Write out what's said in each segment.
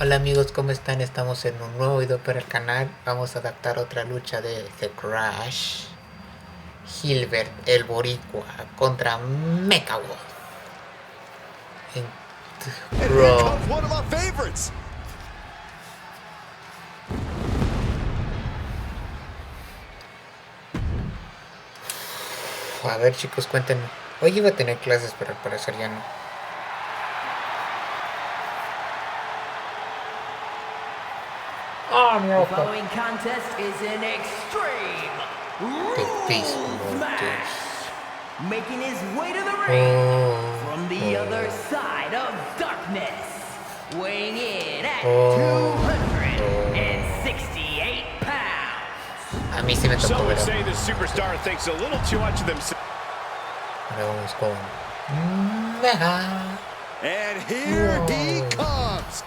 Hola amigos, ¿cómo están? Estamos en un nuevo video para el canal. Vamos a adaptar otra lucha de The Crash. Gilbert, el boricua, contra Mecha en Raw. A ver chicos, cuéntenme. Hoy iba a tener clases, pero al parecer ya no. The following contest is an extreme rules match. Making his way to the ring from the other side of darkness, weighing in at 268 pounds. A mí sí me tocó ver. Say the superstar thinks a little too much of themselves. Ahora vamos con Mecha. And here he comes.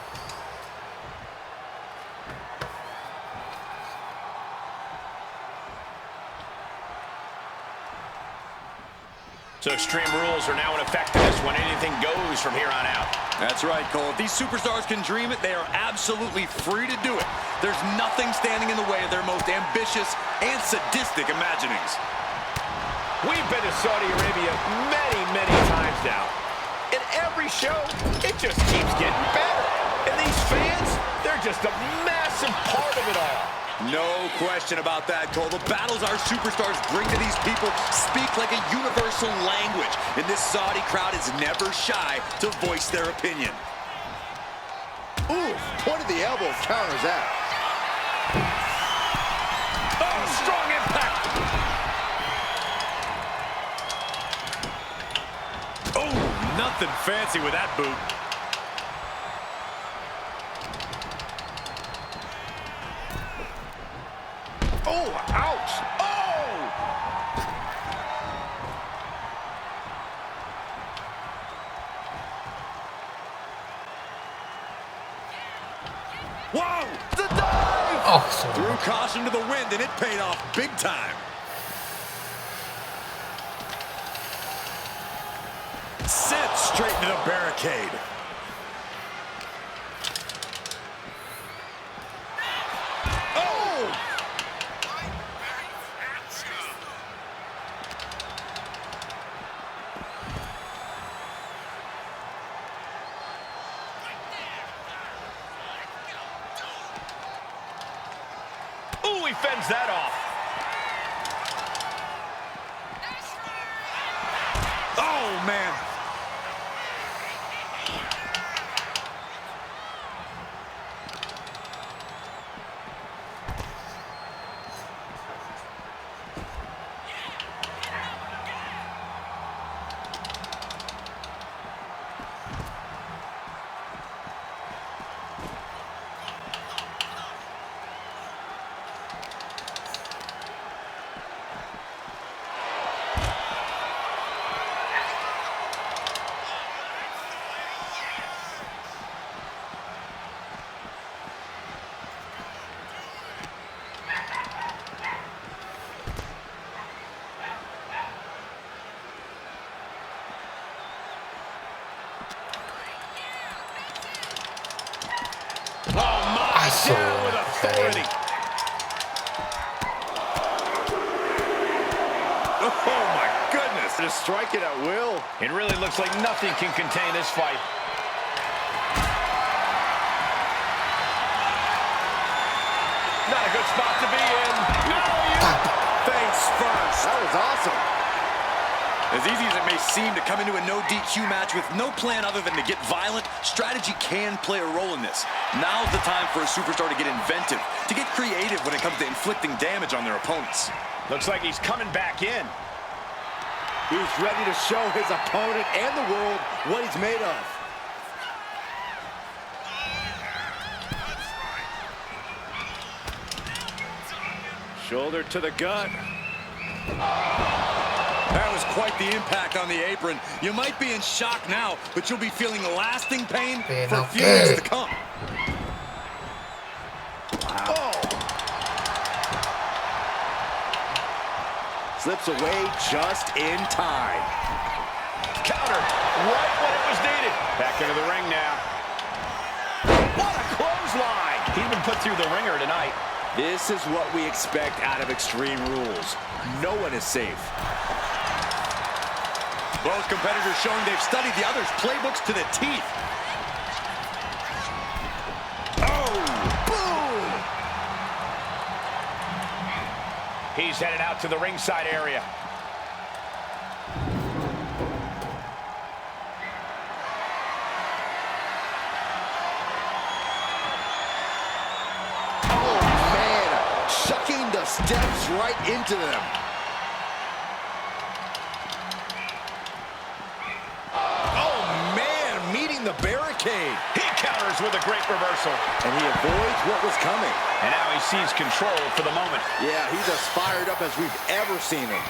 So extreme rules are now in effect in this one. Anything goes from here on out. That's right, Cole. If these superstars can dream it, they are absolutely free to do it. There's nothing standing in the way of their most ambitious and sadistic imaginings. We've been to Saudi Arabia many times now. In every show, it just keeps getting better. And these fans, they're just a massive part of it all. No question about that, Cole. The battles our superstars bring to these people speak like a universal language, and this Saudi crowd is never shy to voice their opinion. Ooh, point of the elbow counters that. Oh, strong impact. Oh, nothing fancy with that boot. Oh, ouch! Oh! Whoa! The dive! Oh, so Threw caution to the wind, and it paid off big time. Sent straight into the barricade. Ooh, he fends that off. Oh, man. Down with authority. Oh my goodness. Just strike it at will. It really looks like nothing can contain this fight. Not a good spot to be in. Face first. That was awesome. As easy as it may seem to come into a no DQ match with no plan other than to get violent, strategy can play a role in this. Now's the time for a superstar to get inventive, to get creative when it comes to inflicting damage on their opponents. Looks like he's coming back in. He's ready to show his opponent and the world what he's made of. Shoulder to the gut. That was quite the impact on the apron. You might be in shock now, but you'll be feeling lasting pain for a few weeks to come. Wow. Oh. Slips away just in time. Counter right when it was needed. Back into the ring now. What a close. put through the ringer tonight. This is what we expect out of Extreme Rules. No one is safe. Both competitors showing they've studied the other's playbooks to the teeth. Oh, boom! He's headed out to the ringside area. Steps right into them. Oh, man, meeting the barricade. He counters with a great reversal. And he avoids what was coming. And now he sees control for the moment. Yeah, he's as fired up as we've ever seen him.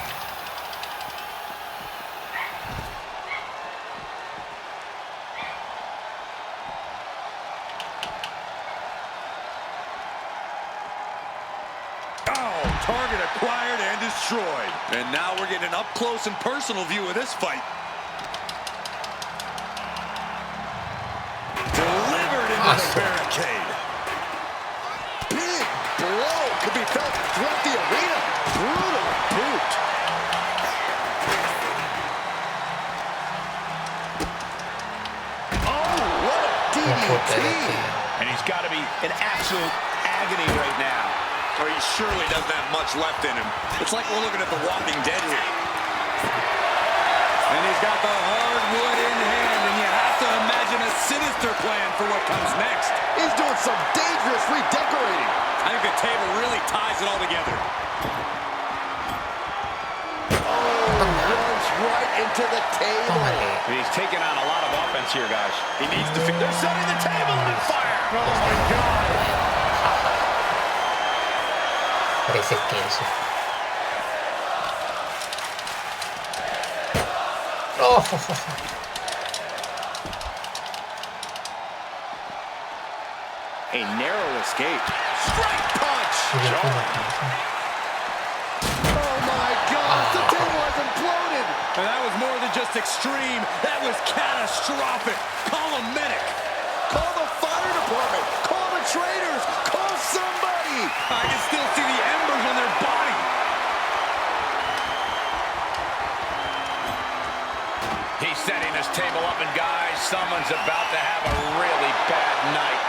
Target acquired and destroyed. And now we're getting an up-close and personal view of this fight. Delivered into the barricade. Big blow could be felt throughout the arena. Brutal boot. Oh, what a DDT. And he's got to be in absolute agony right now. Or he surely doesn't have much left in him. It's like we're looking at the Walking Dead here. And he's got the hardwood in hand, and you have to imagine a sinister plan for what comes next. He's doing some dangerous redecorating. I think the table really ties it all together. Oh, runs right into the table. He's taking on a lot of offense here, guys. He needs to fix. They're setting the table on fire. Oh, my God. Parece queso. Oh. A narrow escape. Straight punch. Oh my God, the table has imploded. And that was more than just extreme. That was catastrophic. Call a medic. Call the fire department. Call the traitors. Call somebody. I can still see the embers on their body. He's setting this table up, and guys, someone's about to have a really bad night.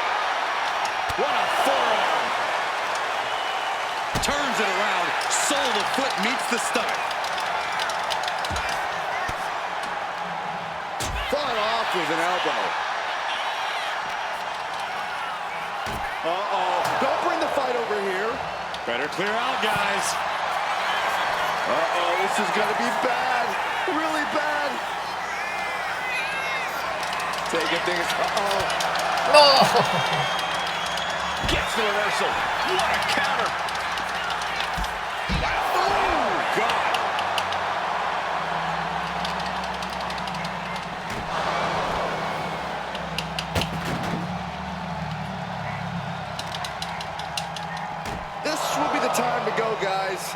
What a forearm. Turns it around. Sole of the foot meets the stomach. Fought off with an elbow. Uh-oh. Don't bring the fight over here. Better clear out, guys. Uh-oh, this is gonna be bad. Really bad. Taking things. Uh-oh. No. Gets the reversal. What a counter. Wow. Oh, God. This will be the time to go, guys.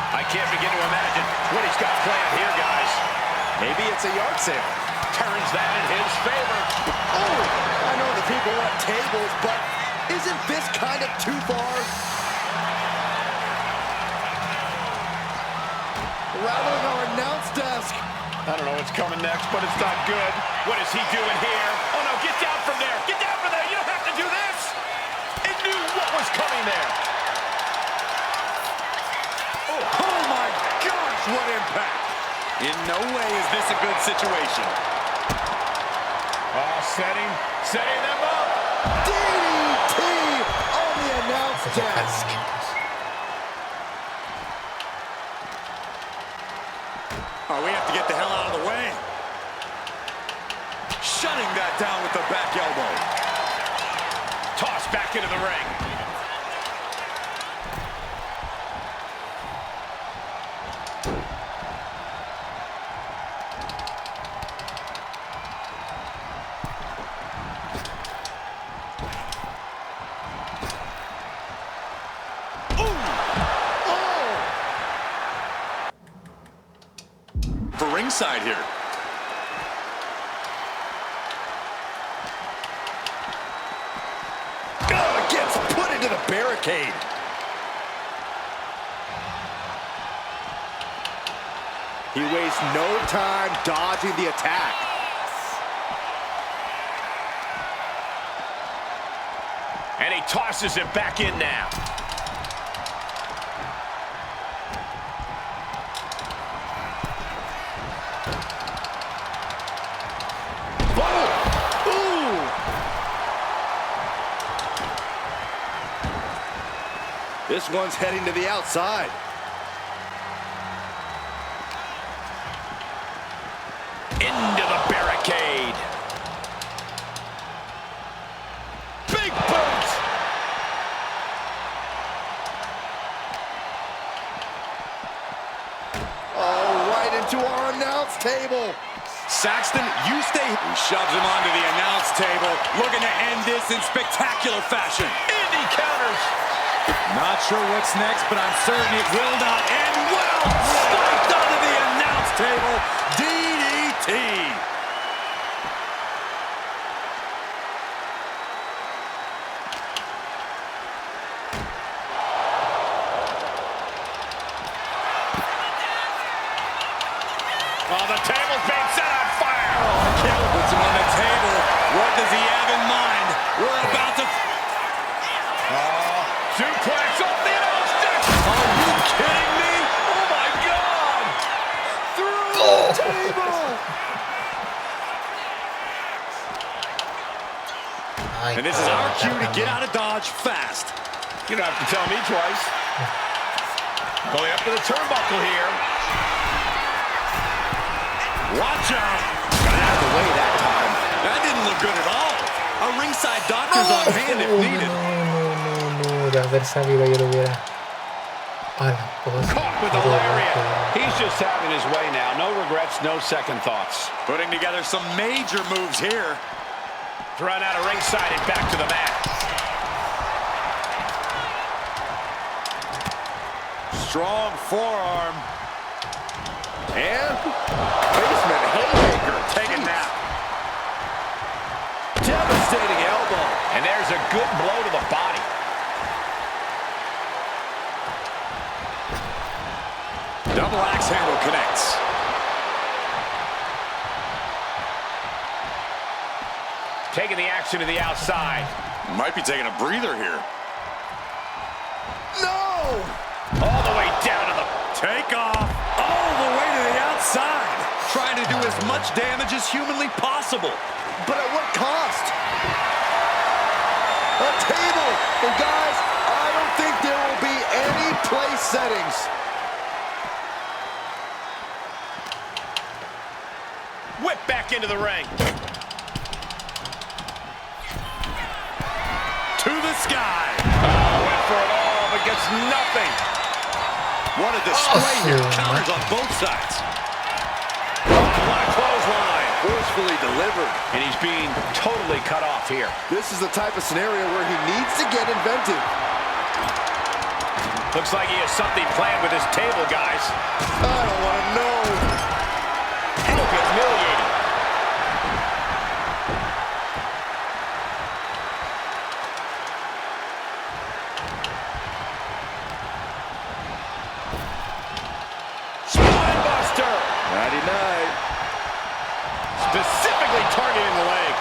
I can't begin to imagine what he's got planned here, guys. Maybe it's a yard sale. Turns that in his favor. Oh, I know the people want tables, but isn't this kind of too far? Rattling our announce desk. I don't know what's coming next, but it's not good. What is he doing here? Oh, no, get down from there. Get down from there. You don't have to do this. It knew what was coming there. Oh, my gosh, what impact. In no way is this a good situation. Oh, setting them up. DDT on the announce desk. Oh, we have to get the hell out of the way. Shutting that down with the back elbow. Tossed back into the ring. ringside here. Oh, gets put into the barricade. He wastes no time dodging the attack. And he tosses it back in now. This one's heading to the outside. Into the barricade. Big boot. Oh, right into our announce table. Saxton, you stay. He shoves him onto the announce table, looking to end this in spectacular fashion. And he counters. Not sure what's next, but I'm certain it will not end well. Spiked onto the announce table. DDT. Oh, the table's being set on fire. Puts him on the table. What does he have in mind? We're about to... Suplex off the announce deck. Are you kidding me? Oh, my God. Through the table. And this is our cue to get out of Dodge fast. You don't have to tell me twice. Going up to the turnbuckle here. Watch out. Got out of the way that time. That didn't look good at all. A ringside doctor's on hand if needed. De haber sabido yo lo hubiera. Caught with the lariat. He's just having his way now. No regrets, no second thoughts. Putting together some major moves here. Thrown out of ringside and back to the mat. Strong forearm. And basement haymaker. Taking that. Devastating elbow. And there's a good blow to the body. Double axe handle connects. Taking the action to the outside. Might be taking a breather here. No! All the way down to the... Take off. All the way to the outside. Trying to do as much damage as humanly possible. But at what cost? A table. And guys, I don't think there will be any place settings. Whip back into the ring. To the sky. Went for it all, but gets nothing. What a display here. Counters on both sides. What a clothesline. Forcefully delivered. And he's being totally cut off here. This is the type of scenario where he needs to get inventive. Looks like he has something planned with his table, guys. I don't want to know. Look, humiliating. Spinebuster. Nighty-night. Specifically targeting the leg.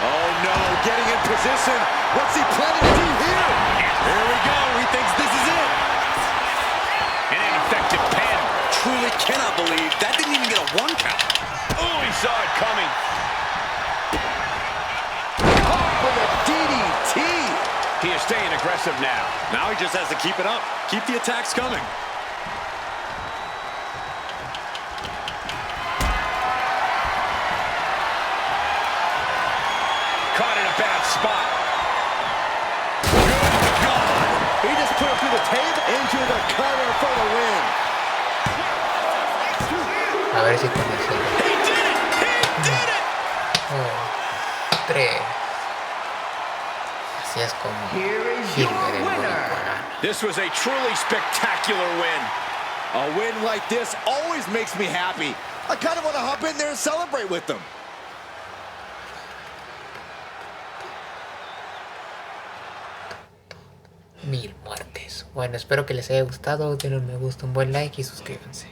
Oh no, getting in position. What's he planning to do here? Here we go, he thinks this is it. An ineffective pin. Truly cannot believe that didn't even get a one count. Oh, he saw it coming. Caught with a DDT. He is staying aggressive now. Now he just has to keep it up. Keep the attacks coming. Caught in a bad spot. Good God. He just put him through the table into the cover for the win. A ver si con eso. He did it! He did it! 3. Así es como Here is Hilbert your el winner. Boricua gana. This was a truly spectacular win. A win like this always makes me happy. I kind of want to hop in there and celebrate with them. Mil muertes. Bueno, espero que les haya gustado. Denle un me gusta, un buen like y suscríbanse.